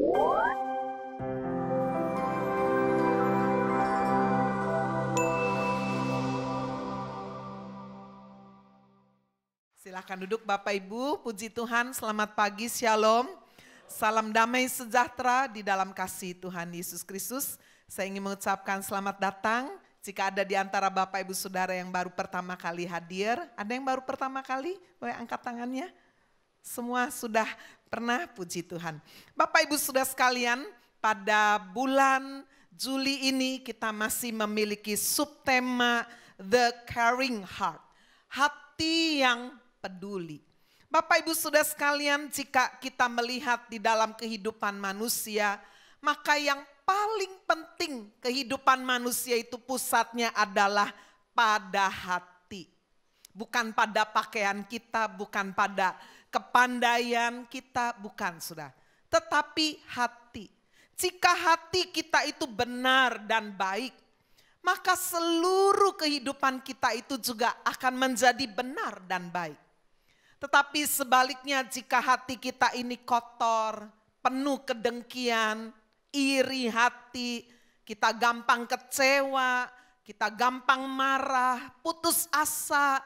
Silakan duduk Bapak Ibu, puji Tuhan, selamat pagi, shalom. Salam damai sejahtera di dalam kasih Tuhan Yesus Kristus. Saya ingin mengucapkan selamat datang. Jika ada di antara Bapak Ibu Saudara yang baru pertama kali hadir, ada yang baru pertama kali? Boleh angkat tangannya? Semua sudah pernah, puji Tuhan. Bapak Ibu Saudara sekalian, pada bulan Juli ini kita masih memiliki subtema The Caring Heart. Hati yang peduli. Bapak Ibu Saudara sekalian, jika kita melihat di dalam kehidupan manusia, maka yang paling penting kehidupan manusia itu pusatnya adalah pada hati. Bukan pada pakaian kita, bukan pada kepandaian kita, bukan Saudara. Tetapi hati. Jika hati kita itu benar dan baik, maka seluruh kehidupan kita itu juga akan menjadi benar dan baik. Tetapi sebaliknya jika hati kita ini kotor, penuh kedengkian, iri hati, kita gampang kecewa, kita gampang marah, putus asa,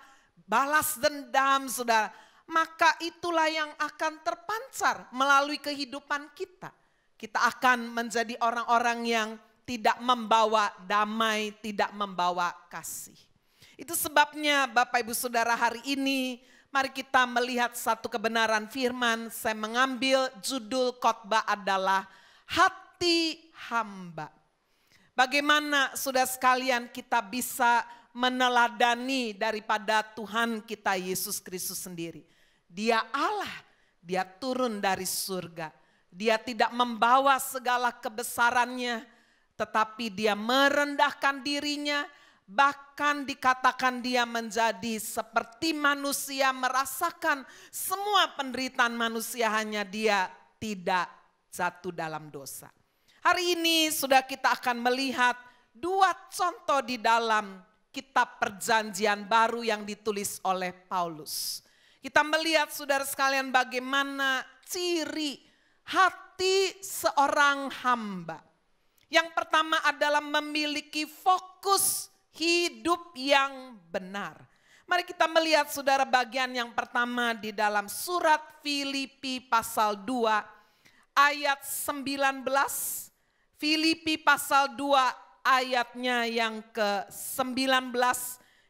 balas dendam, Saudara. Maka itulah yang akan terpancar melalui kehidupan kita. Kita akan menjadi orang-orang yang tidak membawa damai, tidak membawa kasih. Itu sebabnya Bapak Ibu Saudara hari ini, mari kita melihat satu kebenaran firman. Saya mengambil judul khotbah adalah hati hamba. Bagaimana saudara sekalian kita bisa meneladani daripada Tuhan kita Yesus Kristus sendiri. Dia Allah, dia turun dari surga. Dia tidak membawa segala kebesarannya, tetapi dia merendahkan dirinya. Bahkan dikatakan dia menjadi seperti manusia, merasakan semua penderitaan manusia, hanya dia tidak jatuh dalam dosa. Hari ini sudah kita akan melihat dua contoh di dalam kitab Perjanjian Baru yang ditulis oleh Paulus. Kita melihat saudara sekalian bagaimana ciri hati seorang hamba. Yang pertama adalah memiliki fokus hidup yang benar. Mari kita melihat saudara bagian yang pertama di dalam surat Filipi pasal 2 ayat 19. Filipi pasal 2 ayatnya yang ke-19.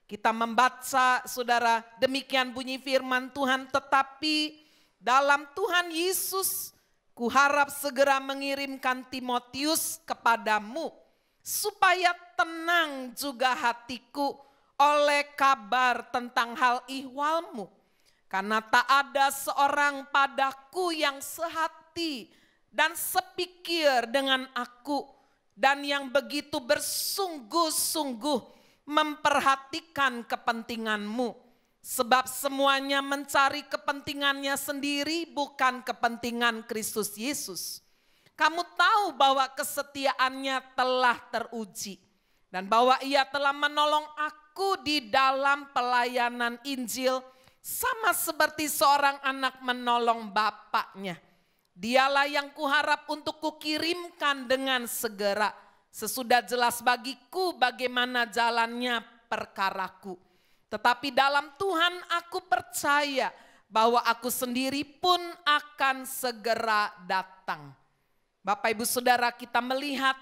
Kita membaca saudara, demikian bunyi firman Tuhan, tetapi dalam Tuhan Yesus kuharap segera mengirimkan Timotius kepadamu, supaya tenang juga hatiku oleh kabar tentang hal ihwalmu. Karena tak ada seorang padaku yang sehati dan sepikir dengan aku, dan yang begitu bersungguh-sungguh memperhatikan kepentinganmu. Sebab semuanya mencari kepentingannya sendiri, bukan kepentingan Kristus Yesus. Kamu tahu bahwa kesetiaannya telah teruji, dan bahwa ia telah menolong aku di dalam pelayanan Injil, sama seperti seorang anak menolong bapaknya. Dialah yang kuharap untuk kukirimkan dengan segera, sesudah jelas bagiku bagaimana jalannya perkaraku. Tetapi dalam Tuhan aku percaya bahwa aku sendiri pun akan segera datang. Bapak Ibu Saudara, kita melihat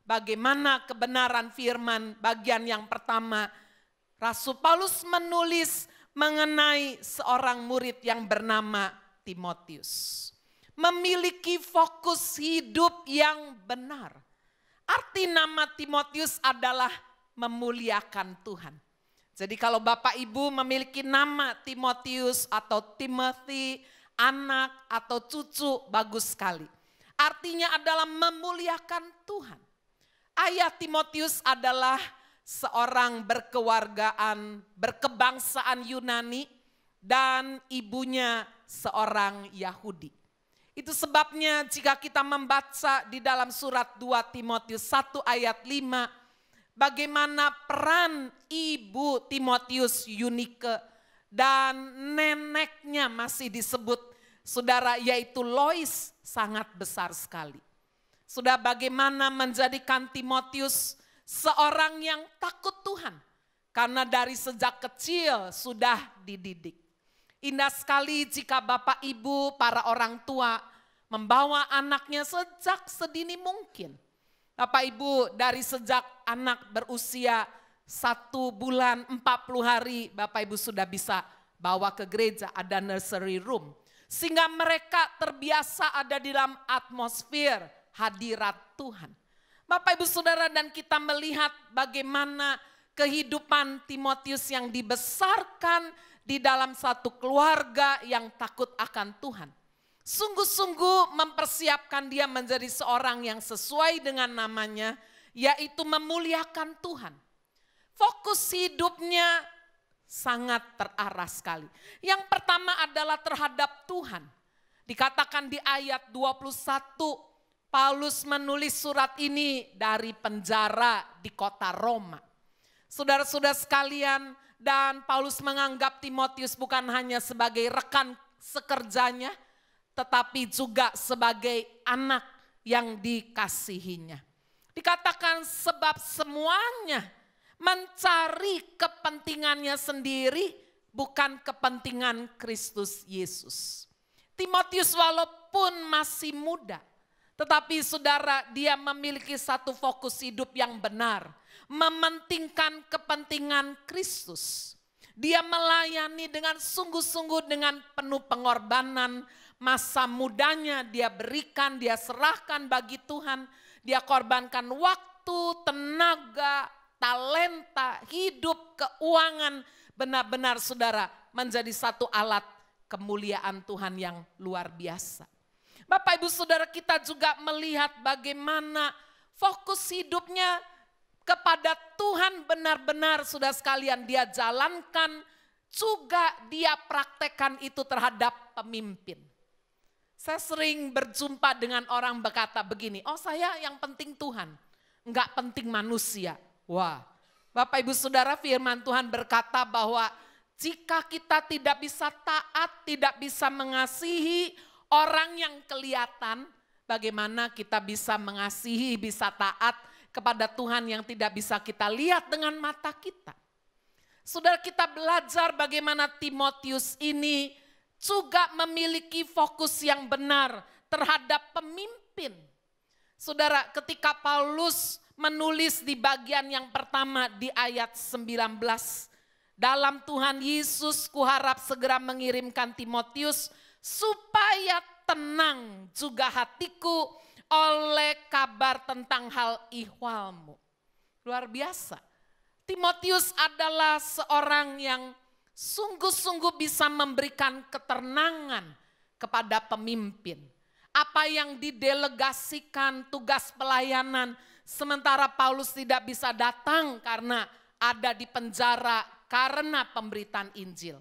bagaimana kebenaran firman. Bagian yang pertama, Rasul Paulus menulis mengenai seorang murid yang bernama Timotius. Memiliki fokus hidup yang benar. Arti nama Timotius adalah memuliakan Tuhan. Jadi kalau Bapak Ibu memiliki nama Timotius atau Timothy, anak atau cucu, bagus sekali. Artinya adalah memuliakan Tuhan. Ayah Timotius adalah seorang berkewargaan, berkebangsaan Yunani, dan ibunya seorang Yahudi. Itu sebabnya jika kita membaca di dalam surat 2 Timotius 1 ayat 5, bagaimana peran ibu Timotius Yunike dan neneknya masih disebut saudara, yaitu Lois sangat besar sekali. Sudah bagaimana menjadikan Timotius seorang yang takut Tuhan. Karena dari sejak kecil sudah dididik. Indah sekali jika Bapak Ibu, para orang tua membawa anaknya sejak sedini mungkin. Bapak Ibu, dari sejak anak berusia 1 bulan 40 hari, Bapak Ibu sudah bisa bawa ke gereja, ada nursery room. Sehingga mereka terbiasa ada di dalam atmosfer hadirat Tuhan. Bapak Ibu Saudara, dan kita melihat bagaimana kehidupan Timotius yang dibesarkan di dalam satu keluarga yang takut akan Tuhan. Sungguh-sungguh mempersiapkan dia menjadi seorang yang sesuai dengan namanya, yaitu memuliakan Tuhan. Fokus hidupnya sangat terarah sekali. Yang pertama adalah terhadap Tuhan. Dikatakan di ayat 21, Paulus menulis surat ini dari penjara di kota Roma. Saudara-saudara sekalian, dan Paulus menganggap Timotius bukan hanya sebagai rekan sekerjanya, tetapi juga sebagai anak yang dikasihinya. Dikatakan sebab semuanya mencari kepentingannya sendiri, bukan kepentingan Kristus Yesus. Timotius walaupun masih muda, tetapi saudara, dia memiliki satu fokus hidup yang benar, mementingkan kepentingan Kristus. Dia melayani dengan sungguh-sungguh, dengan penuh pengorbanan. Masa mudanya dia berikan, dia serahkan bagi Tuhan. Dia korbankan waktu, tenaga, talenta, hidup, keuangan. Benar-benar saudara menjadi satu alat kemuliaan Tuhan yang luar biasa. Bapak Ibu Saudara, kita juga melihat bagaimana fokus hidupnya kepada Tuhan benar-benar sudah sekalian dia jalankan, juga dia praktekkan itu terhadap pemimpin. Saya sering berjumpa dengan orang berkata begini, oh saya yang penting Tuhan, enggak penting manusia. Wah, Bapak Ibu Saudara, firman Tuhan berkata bahwa jika kita tidak bisa taat, tidak bisa mengasihi orang yang kelihatan, bagaimana kita bisa mengasihi, bisa taat kepada Tuhan yang tidak bisa kita lihat dengan mata kita. Saudara, kita belajar bagaimana Timotius ini juga memiliki fokus yang benar terhadap pemimpin. Saudara, ketika Paulus menulis di bagian yang pertama di ayat 19, dalam Tuhan Yesus kuharap segera mengirimkan Timotius supaya tenang juga hatiku oleh kabar tentang hal ihwalmu. Luar biasa. Timotius adalah seorang yang sungguh-sungguh bisa memberikan ketenangan kepada pemimpin. Apa yang didelegasikan tugas pelayanan, sementara Paulus tidak bisa datang karena ada di penjara karena pemberitaan Injil.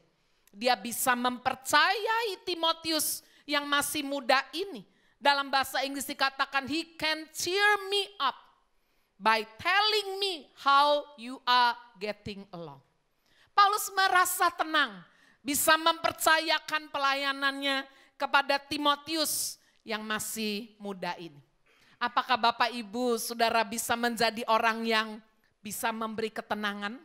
Dia bisa mempercayai Timotius yang masih muda ini. Dalam bahasa Inggris dikatakan, he can cheer me up by telling me how you are getting along. Paulus merasa tenang, bisa mempercayakan pelayanannya kepada Timotius yang masih muda ini. Apakah Bapak Ibu Saudara bisa menjadi orang yang bisa memberi ketenangan?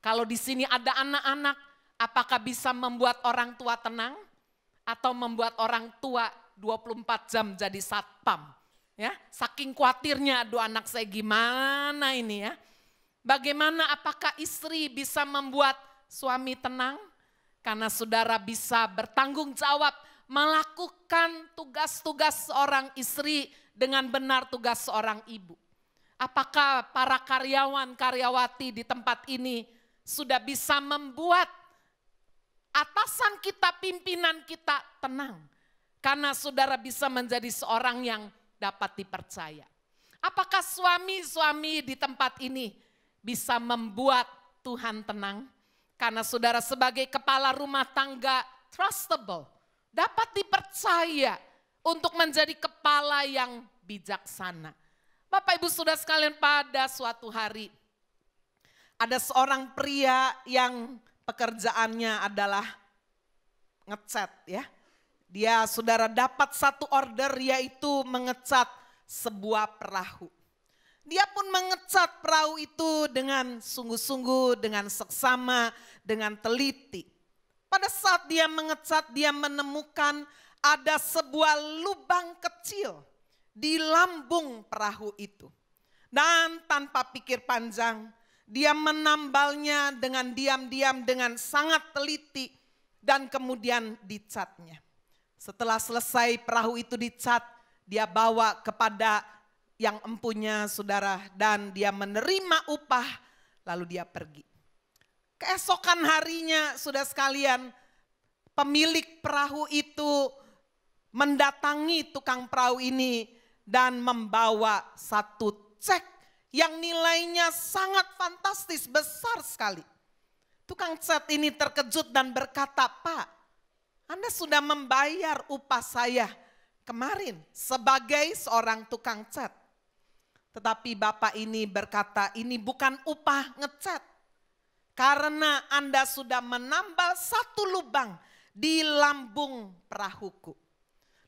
Kalau di sini ada anak-anak, apakah bisa membuat orang tua tenang? Atau membuat orang tua 24 jam jadi satpam? Ya, saking khawatirnya, aduh anak saya gimana ini ya. Bagaimana apakah istri bisa membuat suami tenang? Karena saudara bisa bertanggung jawab melakukan tugas-tugas seorang istri dengan benar tugas seorang ibu. Apakah para karyawan-karyawati di tempat ini sudah bisa membuat atasan kita, pimpinan kita tenang? Karena saudara bisa menjadi seorang yang dapat dipercaya. Apakah suami-suami di tempat ini bisa membuat Tuhan tenang? Karena saudara sebagai kepala rumah tangga trustable, dapat dipercaya untuk menjadi kepala yang bijaksana. Bapak Ibu Saudara sekalian, pada suatu hari ada seorang pria yang pekerjaannya adalah ngecat ya. Dia saudara dapat satu order, yaitu mengecat sebuah perahu. Dia pun mengecat perahu itu dengan sungguh-sungguh, dengan seksama, dengan teliti. Pada saat dia mengecat, dia menemukan ada sebuah lubang kecil di lambung perahu itu. Dan tanpa pikir panjang, dia menambalnya dengan diam-diam, dengan sangat teliti, dan kemudian dicatnya. Setelah selesai perahu itu dicat, dia bawa kepada yang empunya saudara, dan dia menerima upah, lalu dia pergi. Keesokan harinya saudara sekalian, pemilik perahu itu mendatangi tukang perahu ini dan membawa satu cek yang nilainya sangat fantastis, besar sekali. Tukang cat ini terkejut dan berkata, "Pak, Anda sudah membayar upah saya kemarin sebagai seorang tukang cat." Tetapi bapak ini berkata, "Ini bukan upah ngecat, karena Anda sudah menambal satu lubang di lambung perahuku."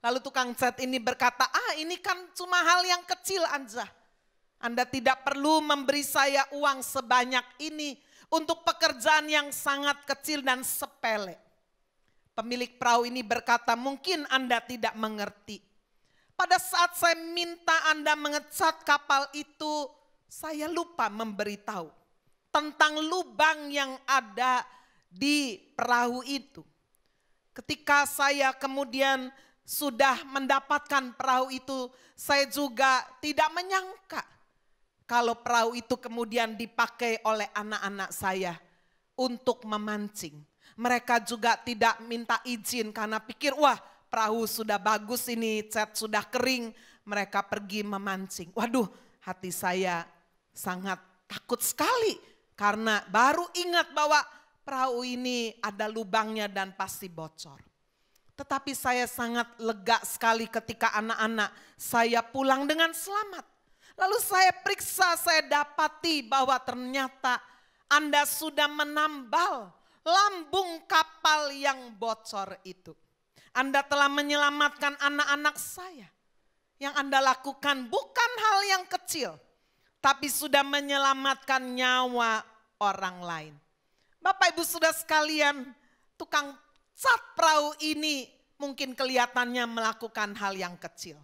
Lalu tukang cat ini berkata, "Ini kan cuma hal yang kecil aja. Anda tidak perlu memberi saya uang sebanyak ini untuk pekerjaan yang sangat kecil dan sepele." Pemilik perahu ini berkata, "Mungkin Anda tidak mengerti. Pada saat saya minta Anda mengecat kapal itu, saya lupa memberitahu tentang lubang yang ada di perahu itu. Ketika saya kemudian sudah mendapatkan perahu itu, saya juga tidak menyangka kalau perahu itu kemudian dipakai oleh anak-anak saya untuk memancing. Mereka juga tidak minta izin karena pikir, wah perahu sudah bagus ini, cat sudah kering, mereka pergi memancing." Waduh, hati saya sangat takut sekali karena baru ingat bahwa perahu ini ada lubangnya dan pasti bocor. Tetapi saya sangat lega sekali ketika anak-anak saya pulang dengan selamat. Lalu saya periksa, saya dapati bahwa ternyata Anda sudah menambal lambung kapal yang bocor itu. Anda telah menyelamatkan anak-anak saya. Yang Anda lakukan bukan hal yang kecil, tapi sudah menyelamatkan nyawa orang lain. Bapak Ibu Saudara sekalian, tukang cat perahu ini mungkin kelihatannya melakukan hal yang kecil.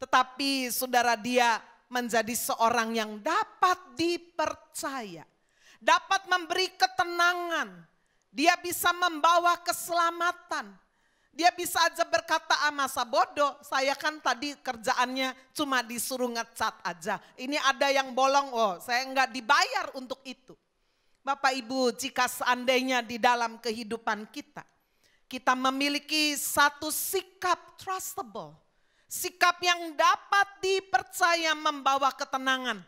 Tetapi saudara, dia menjadi seorang yang dapat dipercaya, dapat memberi ketenangan, dia bisa membawa keselamatan. Dia bisa aja berkata, masa bodoh, saya kan tadi kerjaannya cuma disuruh ngecat aja. Ini ada yang bolong, saya enggak dibayar untuk itu. Bapak Ibu, jika seandainya di dalam kehidupan kita, kita memiliki satu sikap trustable, sikap yang dapat dipercaya membawa ketenangan.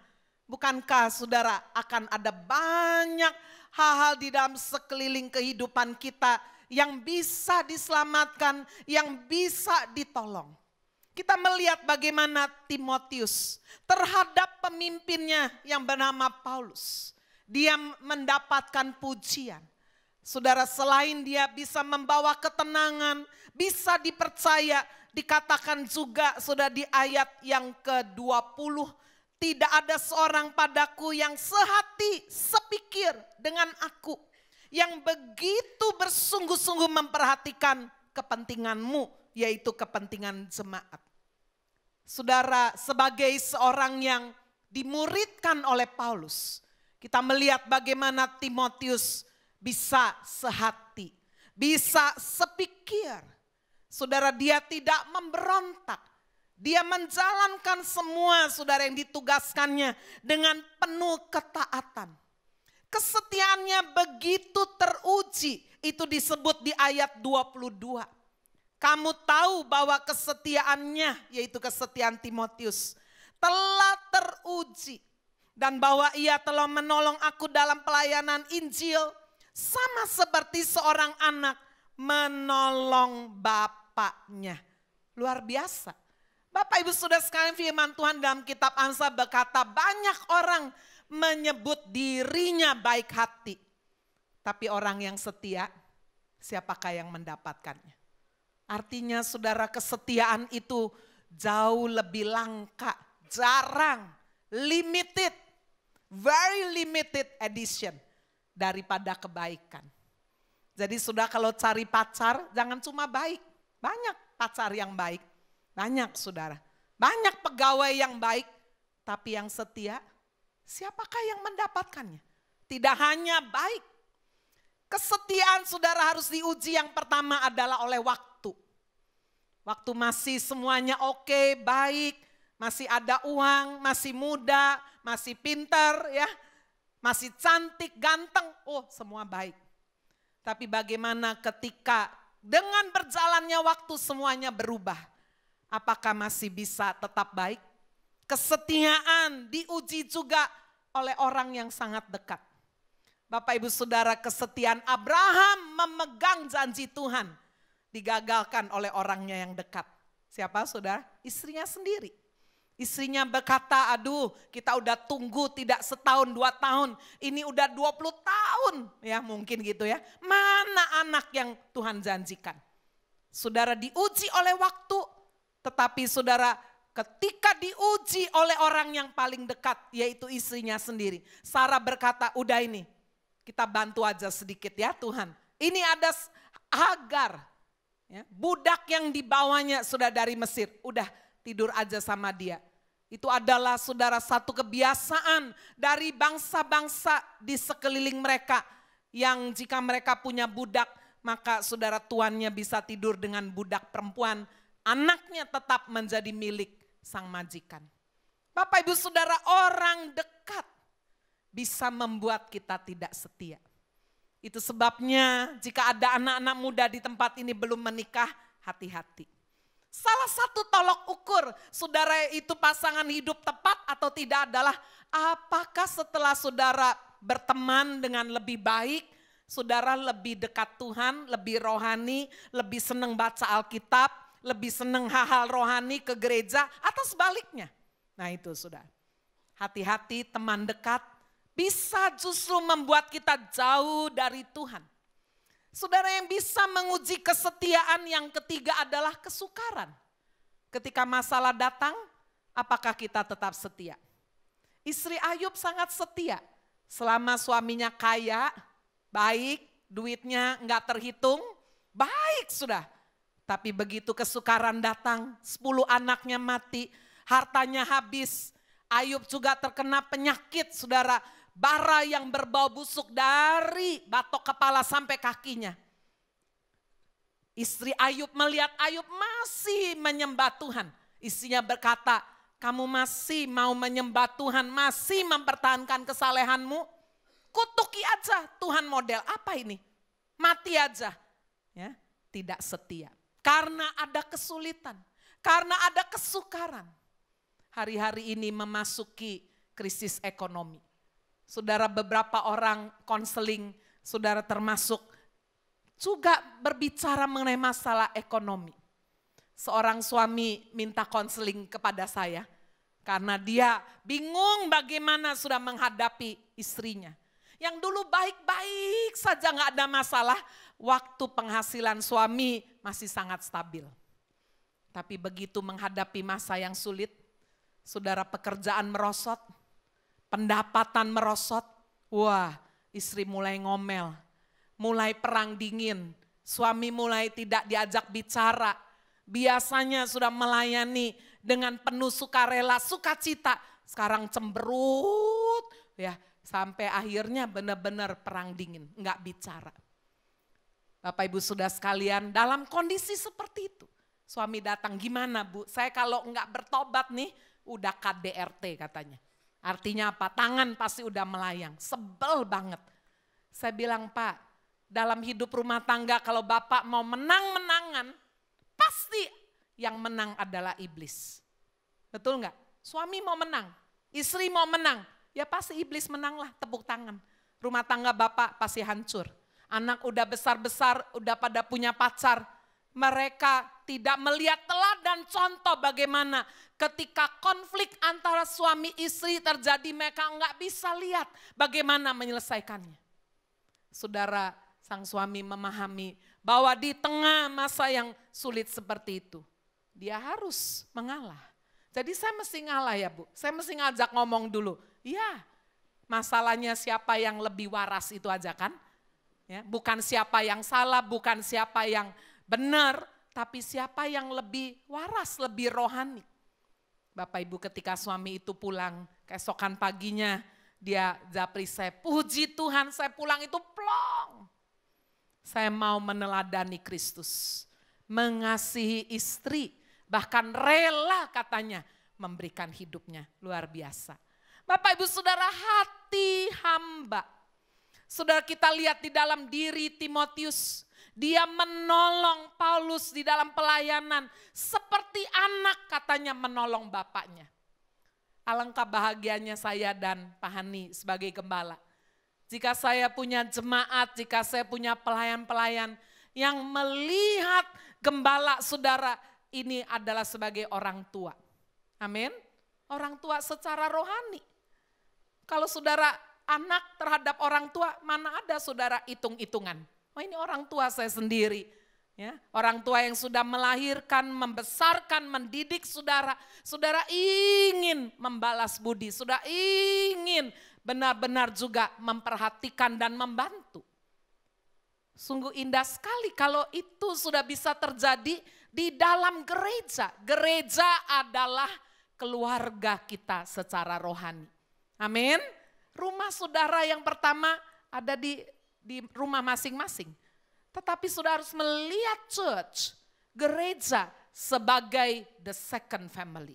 Bukankah saudara akan ada banyak hal-hal di dalam sekeliling kehidupan kita yang bisa diselamatkan, yang bisa ditolong. Kita melihat bagaimana Timotius terhadap pemimpinnya yang bernama Paulus. Dia mendapatkan pujian. Saudara, selain dia bisa membawa ketenangan, bisa dipercaya, dikatakan juga sudah di ayat yang ke-20, tidak ada seorang padaku yang sehati, sepikir dengan aku, yang begitu bersungguh-sungguh memperhatikan kepentinganmu, yaitu kepentingan jemaat. Saudara, sebagai seorang yang dimuridkan oleh Paulus, kita melihat bagaimana Timotius bisa sehati, bisa sepikir. Saudara, dia tidak memberontak. Dia menjalankan semua saudara yang ditugaskannya dengan penuh ketaatan. Kesetiaannya begitu teruji, itu disebut di ayat 22. Kamu tahu bahwa kesetiaannya, yaitu kesetiaan Timotius, telah teruji. Dan bahwa ia telah menolong aku dalam pelayanan Injil, sama seperti seorang anak menolong bapaknya. Luar biasa. Bapak Ibu Saudara sekalian, firman Tuhan dalam kitab Amsal berkata, banyak orang menyebut dirinya baik hati. Tapi orang yang setia, siapakah yang mendapatkannya? Artinya saudara, kesetiaan itu jauh lebih langka, jarang, limited, very limited edition daripada kebaikan. Jadi sudah kalau cari pacar jangan cuma baik, banyak pacar yang baik, banyak saudara. Banyak pegawai yang baik, tapi yang setia, siapakah yang mendapatkannya? Tidak hanya baik. Kesetiaan saudara harus diuji, yang pertama adalah oleh waktu. Waktu masih semuanya oke, baik, masih ada uang, masih muda, masih pintar, ya, masih cantik, ganteng, oh semua baik. Tapi bagaimana ketika dengan berjalannya waktu semuanya berubah? Apakah masih bisa tetap baik? Kesetiaan diuji juga oleh orang yang sangat dekat. Bapak Ibu Saudara, kesetiaan Abraham memegang janji Tuhan digagalkan oleh orangnya yang dekat. Siapa saudara? Istrinya sendiri. Istrinya berkata, aduh kita udah tunggu tidak setahun 2 tahun, ini udah 20 tahun ya mungkin gitu ya. Mana anak yang Tuhan janjikan? Saudara, diuji oleh waktu, tetapi saudara ketika diuji oleh orang yang paling dekat yaitu istrinya sendiri. Sarah berkata, udah ini kita bantu aja sedikit ya Tuhan. Ini ada Hagar, ya, budak yang dibawanya sudah dari Mesir, udah tidur aja sama dia. Itu adalah saudara satu kebiasaan dari bangsa-bangsa di sekeliling mereka. Yang jika mereka punya budak, maka saudara tuannya bisa tidur dengan budak perempuan. Anaknya tetap menjadi milik sang majikan. Bapak Ibu Saudara, orang dekat bisa membuat kita tidak setia. Itu sebabnya jika ada anak-anak muda di tempat ini belum menikah, hati-hati. Salah satu tolok ukur saudara itu pasangan hidup tepat atau tidak adalah apakah setelah saudara berteman dengan lebih baik, saudara lebih dekat Tuhan, lebih rohani, lebih senang baca Alkitab, lebih senang hal-hal rohani ke gereja atau sebaliknya. Nah itu saudara, hati-hati teman dekat bisa justru membuat kita jauh dari Tuhan. Saudara, yang bisa menguji kesetiaan yang ketiga adalah kesukaran. Ketika masalah datang, apakah kita tetap setia? Istri Ayub sangat setia. Selama suaminya kaya, baik, duitnya enggak terhitung, baik sudah. Tapi begitu kesukaran datang, 10 anaknya mati, hartanya habis. Ayub juga terkena penyakit, saudara. Bara yang berbau busuk dari batok kepala sampai kakinya. Istri Ayub melihat Ayub masih menyembah Tuhan. Istrinya berkata, kamu masih mau menyembah Tuhan, masih mempertahankan kesalehanmu? Kutuki aja, Tuhan model apa ini? Mati aja. Ya, tidak setia. Karena ada kesulitan, karena ada kesukaran. Hari-hari ini memasuki krisis ekonomi. Saudara, beberapa orang konseling, saudara termasuk juga berbicara mengenai masalah ekonomi. Seorang suami minta konseling kepada saya karena dia bingung bagaimana sudah menghadapi istrinya. Yang dulu baik-baik saja nggak ada masalah, waktu penghasilan suami masih sangat stabil. Tapi begitu menghadapi masa yang sulit, saudara, pekerjaan merosot, pendapatan merosot, wah istri mulai ngomel, mulai perang dingin, suami mulai tidak diajak bicara. Biasanya sudah melayani dengan penuh sukarela, sukacita, sekarang cemberut, ya sampai akhirnya benar-benar perang dingin, enggak bicara. Bapak Ibu sudah sekalian, dalam kondisi seperti itu, suami datang, gimana Bu? Saya kalau enggak bertobat nih, udah KDRT katanya. Artinya apa? Tangan pasti udah melayang, sebel banget. Saya bilang, Pak, dalam hidup rumah tangga kalau Bapak mau menang-menangan, pasti yang menang adalah iblis. Betul enggak? Suami mau menang, istri mau menang, ya pasti iblis menanglah, tepuk tangan. Rumah tangga Bapak pasti hancur. Anak udah besar-besar, udah pada punya pacar. Mereka tidak melihat teladan contoh bagaimana ketika konflik antara suami istri terjadi, mereka enggak bisa lihat bagaimana menyelesaikannya. Saudara, sang suami memahami Bahwa di tengah masa yang sulit seperti itu, dia harus mengalah. Jadi saya mesti ngalah ya Bu, saya mesti ngajak ngomong dulu. Iya, masalahnya siapa yang lebih waras itu aja kan. Ya, bukan siapa yang salah, bukan siapa yang benar, tapi siapa yang lebih waras, lebih rohani. Bapak Ibu ketika suami itu pulang, keesokan paginya dia japri saya, puji Tuhan saya pulang itu plong. Saya mau meneladani Kristus, mengasihi istri, bahkan rela katanya memberikan hidupnya, luar biasa. Bapak Ibu Saudara, hati hamba. Saudara, kita lihat di dalam diri Timotius, dia menolong Paulus di dalam pelayanan seperti anak katanya menolong bapaknya. Alangkah bahagianya saya dan Pak Hani sebagai gembala. Jika saya punya jemaat, jika saya punya pelayan-pelayan yang melihat gembala saudara ini adalah sebagai orang tua. Amin. Orang tua secara rohani. Kalau saudara anak terhadap orang tua, mana ada saudara hitung-hitungan. Oh ini orang tua saya sendiri. Ya, orang tua yang sudah melahirkan, membesarkan, mendidik saudara. Saudara ingin membalas budi, sudah ingin benar-benar juga memperhatikan dan membantu. Sungguh indah sekali kalau itu sudah bisa terjadi di dalam gereja. Gereja adalah keluarga kita secara rohani. Amin. Rumah saudara yang pertama ada di rumah masing-masing. Tetapi saudara harus melihat church, gereja sebagai the second family.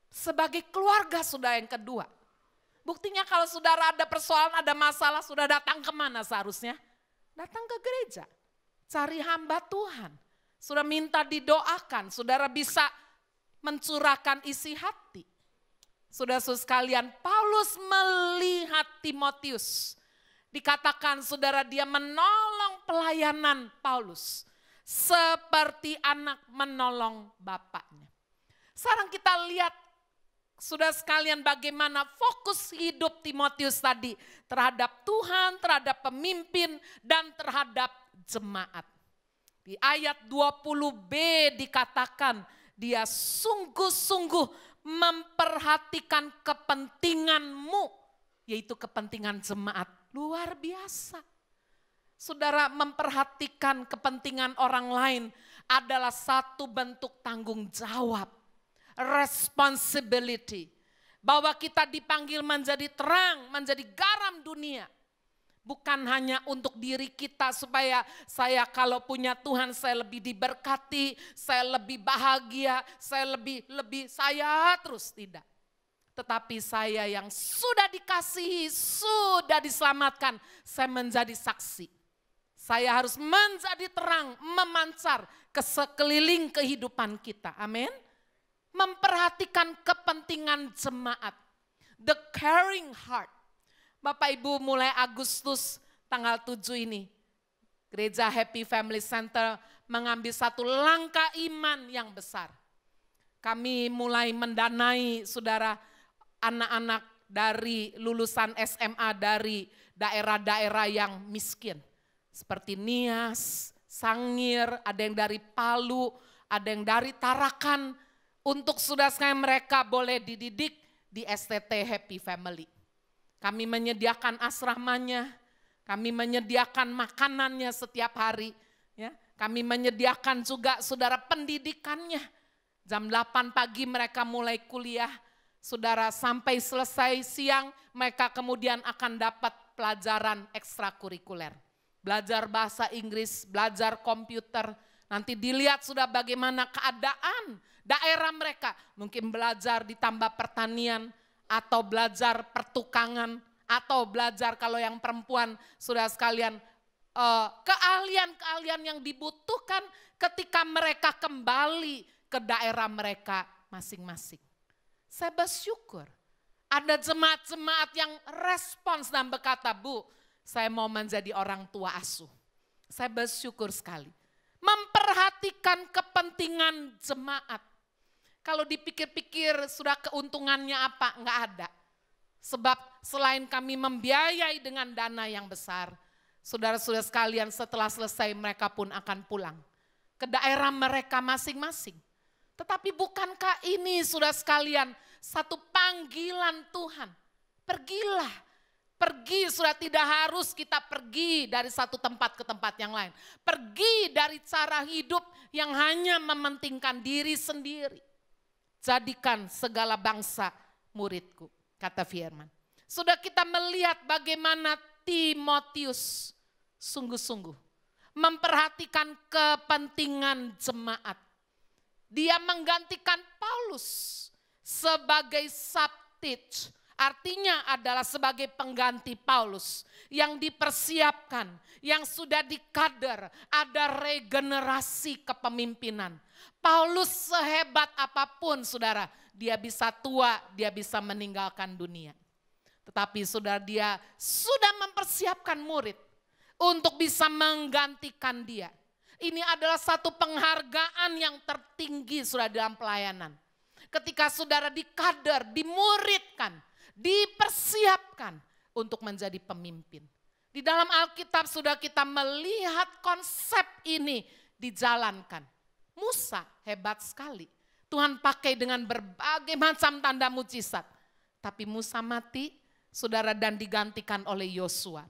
Sebagai keluarga saudara yang kedua. Buktinya kalau saudara ada persoalan, ada masalah, sudah datang kemana seharusnya? Datang ke gereja. Cari hamba Tuhan. Sudah minta didoakan, saudara bisa mencurahkan isi hati. Saudara-saudara sekalian, Paulus melihat Timotius. Dikatakan saudara dia menolong pelayanan Paulus. Seperti anak menolong bapaknya. Sekarang kita lihat saudara sekalian bagaimana fokus hidup Timotius tadi. Terhadap Tuhan, terhadap pemimpin dan terhadap jemaat. Di ayat 20b dikatakan dia sungguh-sungguh memperhatikan kepentinganmu, yaitu kepentingan jemaat. Luar biasa. Saudara, memperhatikan kepentingan orang lain adalah satu bentuk tanggung jawab. Responsibility. Bahwa kita dipanggil menjadi terang, menjadi garam dunia. Bukan hanya untuk diri kita supaya saya kalau punya Tuhan saya lebih diberkati, saya lebih bahagia, saya lebih saya terus, tidak. Tetapi saya yang sudah dikasihi, sudah diselamatkan, saya menjadi saksi. Saya harus menjadi terang, memancar ke sekeliling kehidupan kita. Amin. Memperhatikan kepentingan jemaat. The caring heart. Bapak Ibu mulai Agustus tanggal 7 ini, Gereja Happy Family Center mengambil satu langkah iman yang besar. Kami mulai mendanai saudara anak-anak dari lulusan SMA dari daerah-daerah yang miskin. Seperti Nias, Sangir, ada yang dari Palu, ada yang dari Tarakan. Untuk saudara sekalian mereka boleh dididik di STT Happy Family. Kami menyediakan asramanya, kami menyediakan makanannya setiap hari. Ya, kami menyediakan juga saudara pendidikannya. Jam 8 pagi mereka mulai kuliah, saudara sampai selesai siang mereka kemudian akan dapat pelajaran ekstrakurikuler. Belajar bahasa Inggris, belajar komputer, nanti dilihat sudah bagaimana keadaan daerah mereka. Mungkin belajar ditambah pertanian, atau belajar pertukangan, atau belajar kalau yang perempuan saudara sekalian keahlian-keahlian yang dibutuhkan ketika mereka kembali ke daerah mereka masing-masing. Saya bersyukur ada jemaat-jemaat yang respons dan berkata, Bu, saya mau menjadi orang tua asuh. Saya bersyukur sekali. Memperhatikan kepentingan jemaat. Kalau dipikir-pikir sudah keuntungannya apa? Enggak ada. Sebab selain kami membiayai dengan dana yang besar, Saudara-saudara sekalian, setelah selesai mereka pun akan pulang ke daerah mereka masing-masing. Tetapi bukankah ini, saudara sekalian, satu panggilan Tuhan? Pergilah, pergi, sudah tidak harus kita pergi dari satu tempat ke tempat yang lain. Pergi dari cara hidup yang hanya mementingkan diri sendiri. Jadikan segala bangsa muridku, kata firman. Sudah kita melihat bagaimana Timotius sungguh-sungguh memperhatikan kepentingan jemaat. Dia menggantikan Paulus sebagai subteach, artinya adalah sebagai pengganti Paulus yang dipersiapkan, yang sudah dikader, ada regenerasi kepemimpinan. Paulus sehebat apapun saudara, dia bisa tua, dia bisa meninggalkan dunia. Tetapi saudara, dia sudah mempersiapkan murid untuk bisa menggantikan dia. Ini adalah satu penghargaan yang tertinggi saudara dalam pelayanan. Ketika saudara dikader, dimuridkan, dipersiapkan untuk menjadi pemimpin. Di dalam Alkitab sudah kita melihat konsep ini dijalankan. Musa hebat sekali. Tuhan pakai dengan berbagai macam tanda mujizat. Tapi Musa mati, saudara, dan digantikan oleh Yosua.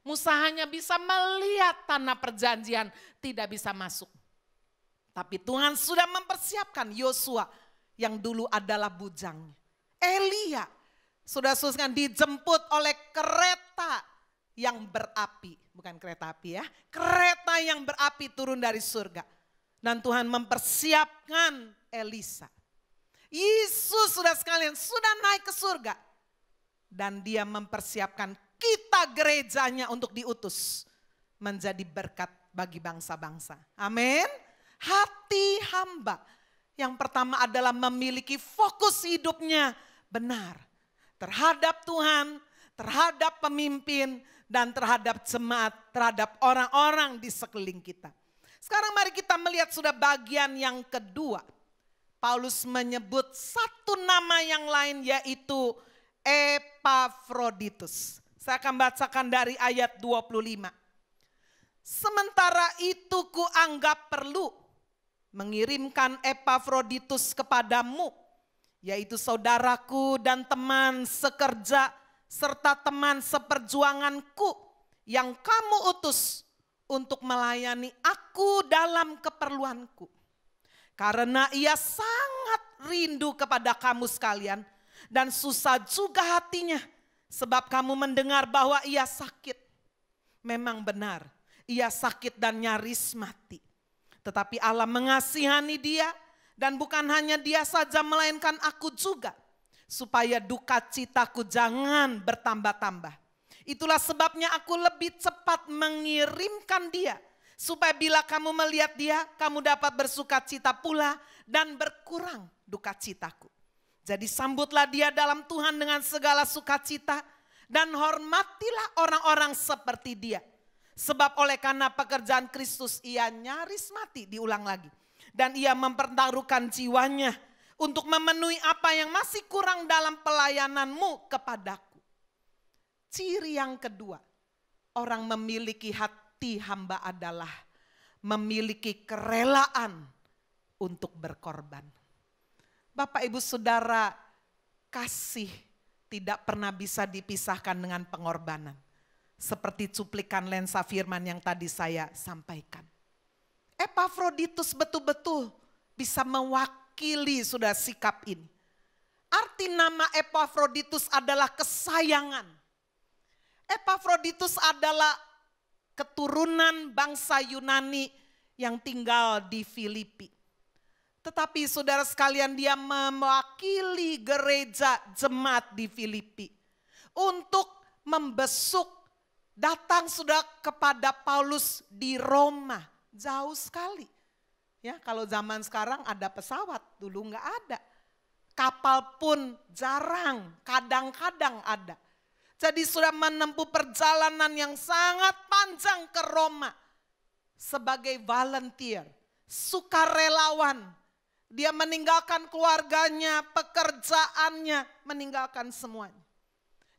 Musa hanya bisa melihat tanah perjanjian, tidak bisa masuk. Tapi Tuhan sudah mempersiapkan Yosua yang dulu adalah bujangnya. Elia, saudara-saudara, dijemput oleh kereta yang berapi. Bukan kereta api ya, kereta yang berapi turun dari surga. Dan Tuhan mempersiapkan Elisa. Yesus sudah sekalian sudah naik ke surga. Dan dia mempersiapkan kita gerejanya untuk diutus menjadi berkat bagi bangsa-bangsa. Amin. Hati hamba yang pertama adalah memiliki fokus hidupnya benar terhadap Tuhan, terhadap pemimpin, dan terhadap jemaat, terhadap orang-orang di sekeliling kita. Sekarang mari kita melihat sudah bagian yang kedua. Paulus menyebut satu nama yang lain, yaitu Epafroditus. Saya akan bacakan dari ayat 25. Sementara itu kuanggap perlu mengirimkan Epafroditus kepadamu, yaitu saudaraku dan teman sekerja serta teman seperjuanganku yang kamu utus untuk melayani aku dalam keperluanku. Karena ia sangat rindu kepada kamu sekalian dan susah juga hatinya sebab kamu mendengar bahwa ia sakit. Memang benar, ia sakit dan nyaris mati. Tetapi Allah mengasihani dia dan bukan hanya dia saja melainkan aku juga. Supaya duka citaku jangan bertambah-tambah. Itulah sebabnya aku lebih cepat mengirimkan dia. Supaya bila kamu melihat dia, kamu dapat bersuka cita pula dan berkurang duka citaku. Jadi sambutlah dia dalam Tuhan dengan segala sukacita dan hormatilah orang-orang seperti dia. Sebab oleh karena pekerjaan Kristus ia nyaris mati, diulang lagi. Dan ia mempertaruhkan jiwanya untuk memenuhi apa yang masih kurang dalam pelayananmu kepadaku. Ciri yang kedua, orang memiliki hati hamba adalah memiliki kerelaan untuk berkorban. Bapak Ibu Saudara, kasih tidak pernah bisa dipisahkan dengan pengorbanan. Seperti cuplikan lensa firman yang tadi saya sampaikan. Epafroditus betul-betul bisa mewakili sudah sikap ini. Arti nama Epafroditus adalah kesayangan. Epafroditus adalah keturunan bangsa Yunani yang tinggal di Filipi. Tetapi saudara sekalian, dia mewakili gereja jemaat di Filipi untuk membesuk, datang sudah kepada Paulus di Roma, jauh sekali. Ya, kalau zaman sekarang ada pesawat, dulu nggak ada. Kapal pun jarang, kadang-kadang ada. Jadi sudah menempuh perjalanan yang sangat panjang ke Roma sebagai volunteer, sukarelawan. Dia meninggalkan keluarganya, pekerjaannya, meninggalkan semuanya.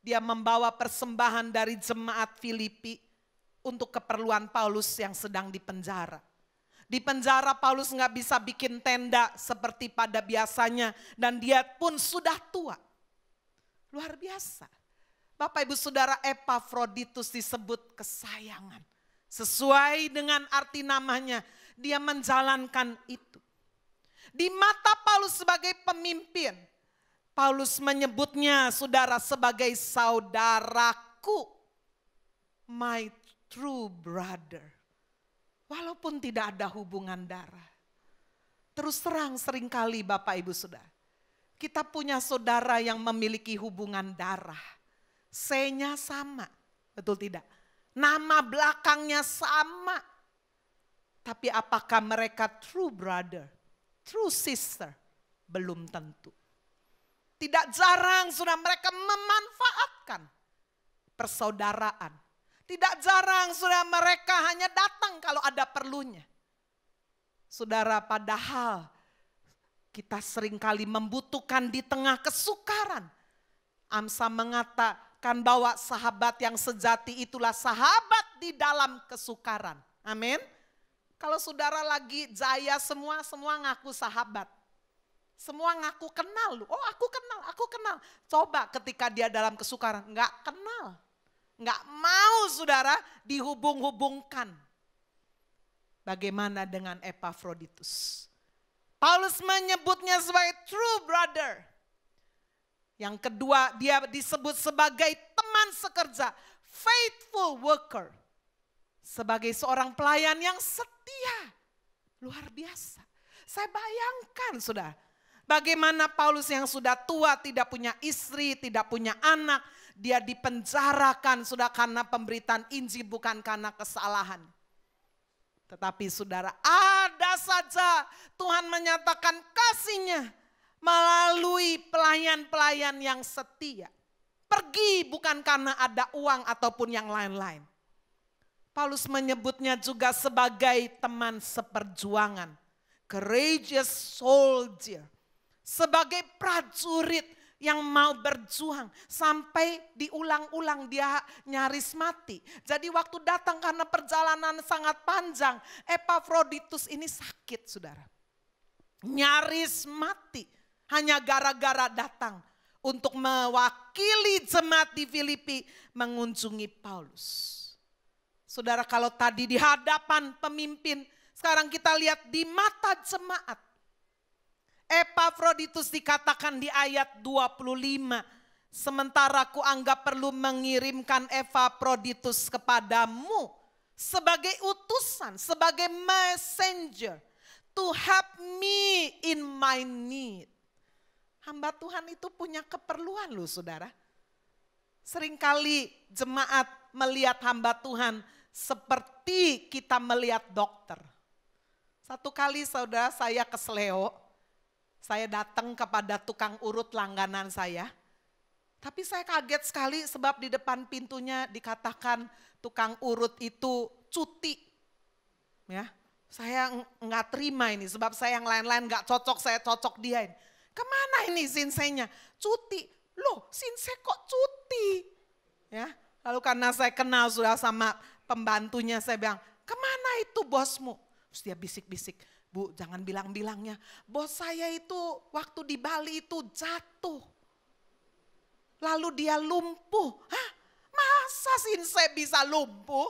Dia membawa persembahan dari jemaat Filipi untuk keperluan Paulus yang sedang dipenjara. Di penjara Paulus nggak bisa bikin tenda seperti pada biasanya dan dia pun sudah tua. Luar biasa. Bapak Ibu Saudara, Epafroditus disebut kesayangan. Sesuai dengan arti namanya, dia menjalankan itu. Di mata Paulus sebagai pemimpin, Paulus menyebutnya saudara sebagai saudaraku. My true brother. Walaupun tidak ada hubungan darah. Terus terang seringkali Bapak Ibu Saudara, kita punya saudara yang memiliki hubungan darah. C-nya sama, betul tidak? Nama belakangnya sama. Tapi apakah mereka true brother, true sister? Belum tentu. Tidak jarang sudah mereka memanfaatkan persaudaraan. Tidak jarang sudah mereka hanya datang kalau ada perlunya. Saudara, padahal kita seringkali membutuhkan di tengah kesukaran. Amsa mengatakan bahwa sahabat yang sejati itulah sahabat di dalam kesukaran. Amin. Kalau saudara lagi jaya semua ngaku sahabat. Semua ngaku kenal lu. Oh aku kenal. Coba ketika dia dalam kesukaran, enggak kenal. Enggak mau saudara dihubung-hubungkan. Bagaimana dengan Epafroditus? Paulus menyebutnya sebagai true brother. Yang kedua, dia disebut sebagai teman sekerja, faithful worker. Sebagai seorang pelayan yang setia. Luar biasa. Saya bayangkan saudara, bagaimana Paulus yang sudah tua, tidak punya istri, tidak punya anak. Dia dipenjarakan sudah karena pemberitaan Injil, bukan karena kesalahan. Tetapi saudara, ada saja Tuhan menyatakan kasih-Nya melalui pelayan-pelayan yang setia. Pergi bukan karena ada uang ataupun yang lain-lain. Paulus menyebutnya juga sebagai teman seperjuangan. Courageous soldier. Sebagai prajurit yang mau berjuang sampai diulang-ulang dia nyaris mati. Jadi waktu datang karena perjalanan sangat panjang, Epafroditus ini sakit saudara. Nyaris mati hanya gara-gara datang untuk mewakili jemaat di Filipi mengunjungi Paulus. Saudara, kalau tadi di hadapan pemimpin, sekarang kita lihat di mata jemaat. Epafroditus dikatakan di ayat 25. Sementara ku anggap perlu mengirimkan Epafroditus kepadamu sebagai utusan, sebagai messenger to help me in my need. Hamba Tuhan itu punya keperluan loh saudara. Seringkali jemaat melihat hamba Tuhan seperti kita melihat dokter. Satu kali saudara saya ke Seleo. Saya datang kepada tukang urut langganan saya. Tapi saya kaget sekali sebab di depan pintunya dikatakan tukang urut itu cuti. Ya, saya nggak terima ini sebab saya yang lain-lain nggak cocok, saya cocok dia ini. Kemana ini sinsenya? Cuti. Loh, sinse kok cuti? Ya, lalu karena saya kenal sudah sama pembantunya, saya bilang, kemana itu bosmu? Terus dia bisik-bisik. Bu, jangan bilang-bilangnya, bos saya itu waktu di Bali itu jatuh. Lalu dia lumpuh. Hah? Masa sinse bisa lumpuh?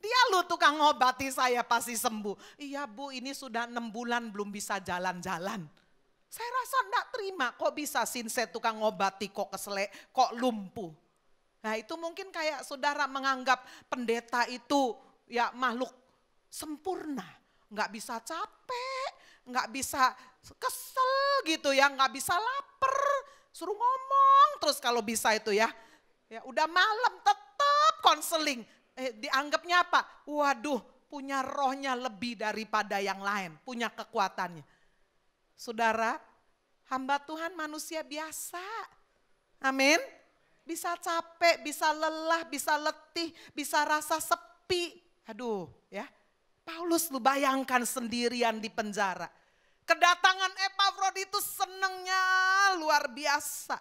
Dia lu tukang ngobati saya pasti sembuh. Iya bu, ini sudah 6 bulan belum bisa jalan-jalan. Saya rasa enggak terima, kok bisa sinse tukang ngobati kok keselek, kok lumpuh. Nah itu mungkin kayak saudara menganggap pendeta itu ya makhluk sempurna. Nggak bisa capek, nggak bisa kesel gitu ya, nggak bisa lapar, suruh ngomong terus kalau bisa itu ya. Ya udah malam tetap konseling, dianggapnya apa? Waduh, punya rohnya lebih daripada yang lain, punya kekuatannya. Saudara, hamba Tuhan manusia biasa, amin. Bisa capek, bisa lelah, bisa letih, bisa rasa sepi, aduh ya. Paulus lu bayangkan sendirian di penjara. Kedatangan Epafroditus senangnya luar biasa.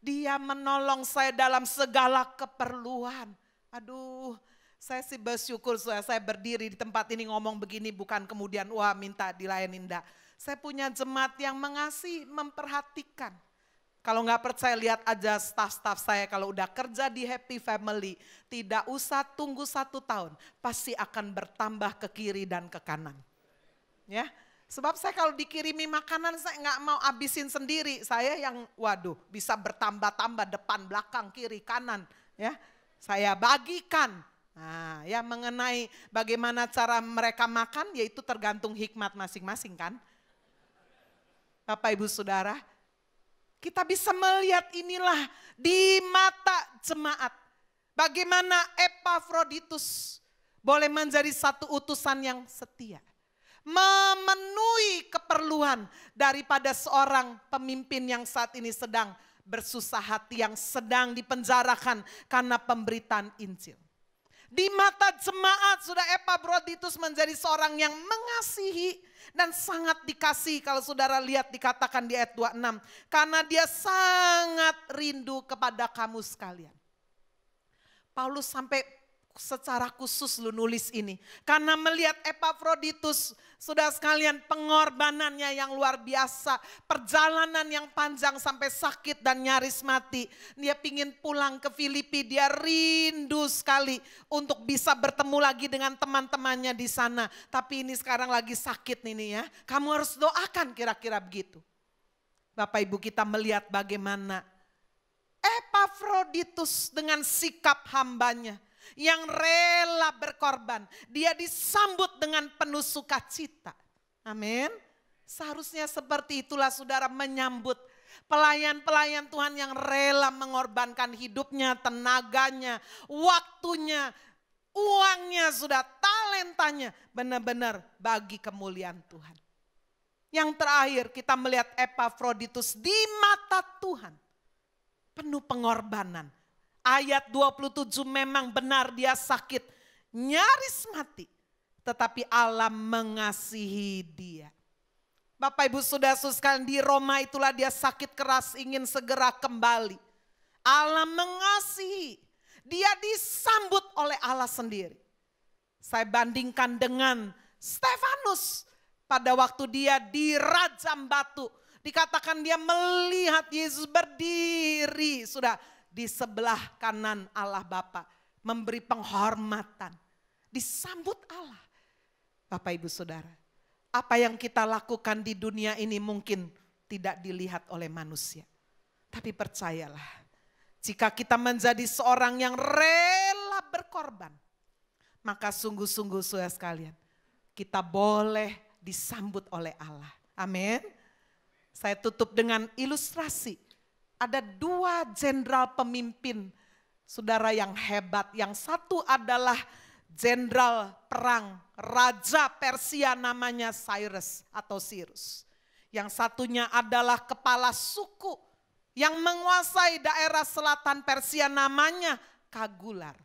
Dia menolong saya dalam segala keperluan. Aduh, Saya sih bersyukur saya berdiri di tempat ini ngomong begini bukan kemudian wah minta dilayani, enggak. Saya punya jemaat yang mengasihi, memperhatikan. Kalau nggak percaya lihat aja staf-staf saya kalau udah kerja di Happy Family. Tidak usah tunggu 1 tahun, pasti akan bertambah ke kiri dan ke kanan. Ya, sebab saya kalau dikirimi makanan saya nggak mau habisin sendiri. Saya yang waduh bisa bertambah-tambah depan, belakang, kiri, kanan. Ya, saya bagikan. Nah, ya mengenai bagaimana cara mereka makan, yaitu tergantung hikmat masing-masing kan. Bapak Ibu Saudara, kita bisa melihat inilah di mata jemaat. Bagaimana Epafroditus boleh menjadi satu utusan yang setia. Memenuhi keperluan daripada seorang pemimpin yang saat ini sedang bersusah hati, yang sedang dipenjarakan karena pemberitaan Injil. Di mata jemaat sudah Epafroditus menjadi seorang yang mengasihi dan sangat dikasihi. Kalau saudara lihat dikatakan di ayat 26. Karena dia sangat rindu kepada kamu sekalian. Paulus sampai secara khusus nulis ini. Karena melihat Epafroditus, saudara sekalian, pengorbanannya yang luar biasa. Perjalanan yang panjang sampai sakit dan nyaris mati. Dia pingin pulang ke Filipi, dia rindu sekali untuk bisa bertemu lagi dengan teman-temannya di sana. Tapi ini sekarang lagi sakit ini ya. Kamu harus doakan kira-kira begitu. Bapak Ibu, kita melihat bagaimana Epafroditus dengan sikap hambanya yang rela berkorban. Dia disambut dengan penuh sukacita. Amin. Seharusnya seperti itulah saudara menyambut pelayan-pelayan Tuhan yang rela mengorbankan hidupnya, tenaganya, waktunya, uangnya, sudah talentanya benar-benar bagi kemuliaan Tuhan. Yang terakhir kita melihat Epafroditus di mata Tuhan penuh pengorbanan. Ayat 27 memang benar dia sakit, nyaris mati. Tetapi Allah mengasihi dia. Bapak Ibu Saudara sekalian, di Roma itulah dia sakit keras ingin segera kembali. Allah mengasihi. Dia disambut oleh Allah sendiri. Saya bandingkan dengan Stefanus. Pada waktu dia dirajam batu. Dikatakan dia melihat Yesus berdiri sudah di sebelah kanan Allah Bapa, memberi penghormatan, disambut Allah. Bapak Ibu Saudara, apa yang kita lakukan di dunia ini mungkin tidak dilihat oleh manusia. Tapi percayalah, jika kita menjadi seorang yang rela berkorban, maka sungguh-sungguh saudara sekalian, kita boleh disambut oleh Allah. Amin. Saya tutup dengan ilustrasi. Ada 2 jenderal pemimpin saudara yang hebat. Yang satu adalah jenderal perang Raja Persia namanya Cyrus atau Cyrus. Yang satunya adalah kepala suku yang menguasai daerah selatan Persia namanya Kagular.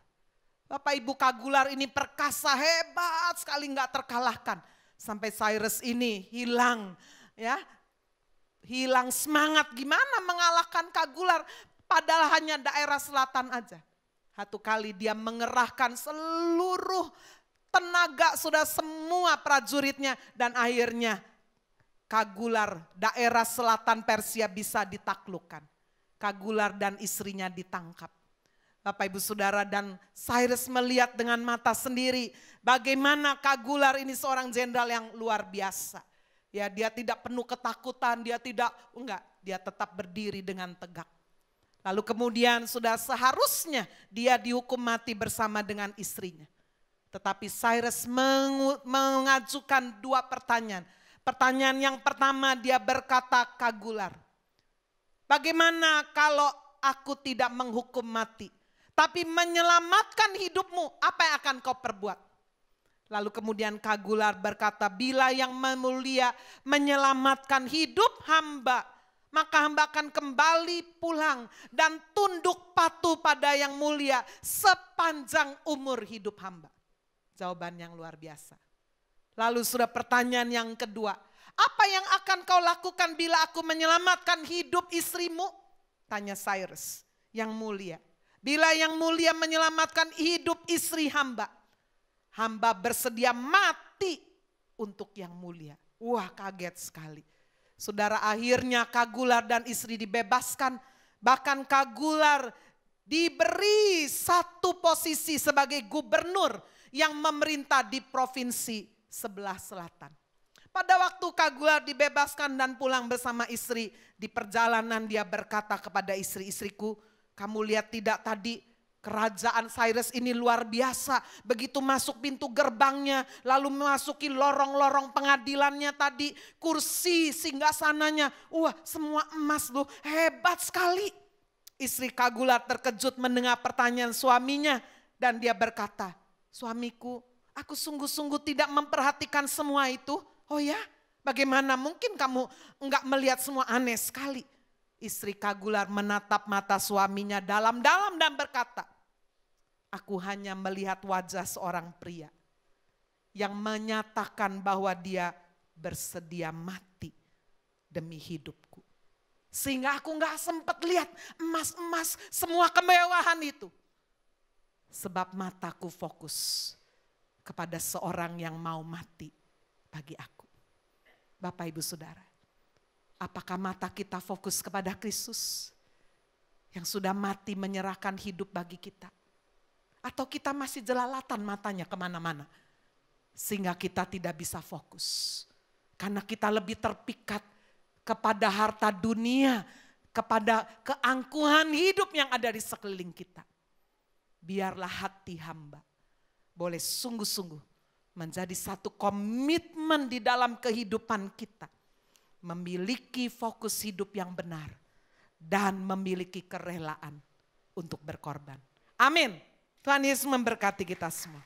Bapak Ibu, Kagular ini perkasa hebat sekali, nggak terkalahkan. Sampai Cyrus ini hilang ya. Hilang semangat gimana mengalahkan Kagular padahal hanya daerah selatan aja. Satu kali dia mengerahkan seluruh tenaga sudah semua prajuritnya dan akhirnya Kagular daerah selatan Persia bisa ditaklukkan. Kagular dan istrinya ditangkap. Bapak Ibu Saudara, dan Cyrus melihat dengan mata sendiri bagaimana Kagular ini seorang jenderal yang luar biasa. Ya, dia tidak penuh ketakutan, dia tetap berdiri dengan tegak. Lalu kemudian sudah seharusnya dia dihukum mati bersama dengan istrinya. Tetapi Cyrus mengajukan 2 pertanyaan. Pertanyaan yang pertama dia berkata, Kagular, bagaimana kalau aku tidak menghukum mati, tapi menyelamatkan hidupmu, apa yang akan kau perbuat? Lalu kemudian Kagular berkata, bila yang mulia menyelamatkan hidup hamba, maka hamba akan kembali pulang dan tunduk patuh pada yang mulia sepanjang umur hidup hamba. Jawaban yang luar biasa. Lalu sudah pertanyaan yang kedua, apa yang akan kau lakukan bila aku menyelamatkan hidup istrimu? Tanya Cyrus yang mulia. Bila yang mulia menyelamatkan hidup istri hamba, hamba bersedia mati untuk yang mulia. Wah, kaget sekali. Saudara, akhirnya Kagular dan istri dibebaskan. Bahkan Kagular diberi satu posisi sebagai gubernur yang memerintah di provinsi sebelah selatan. Pada waktu Kagular dibebaskan dan pulang bersama istri, di perjalanan dia berkata kepada istri-istriku, kamu lihat tidak tadi kerajaan Cyrus ini luar biasa. Begitu masuk pintu gerbangnya, lalu memasuki lorong-lorong pengadilannya tadi, kursi singgasananya, wah semua emas loh, hebat sekali. Istri Kagular terkejut mendengar pertanyaan suaminya dan dia berkata, suamiku, aku sungguh-sungguh tidak memperhatikan semua itu. Oh ya, bagaimana mungkin kamu enggak melihat semua, aneh sekali. Istri Kagular menatap mata suaminya dalam-dalam dan berkata, aku hanya melihat wajah seorang pria yang menyatakan bahwa dia bersedia mati demi hidupku. Sehingga aku enggak sempat lihat emas-emas, semua kemewahan itu. Sebab mataku fokus kepada seorang yang mau mati bagi aku. Bapak Ibu Saudara, apakah mata kita fokus kepada Kristus yang sudah mati menyerahkan hidup bagi kita? Atau kita masih jelalatan matanya kemana-mana sehingga kita tidak bisa fokus. Karena kita lebih terpikat kepada harta dunia, kepada keangkuhan hidup yang ada di sekeliling kita. Biarlah hati hamba boleh sungguh-sungguh menjadi satu komitmen di dalam kehidupan kita. Memiliki fokus hidup yang benar dan memiliki kerelaan untuk berkorban. Amin. Tuhan Yesus memberkati kita semua.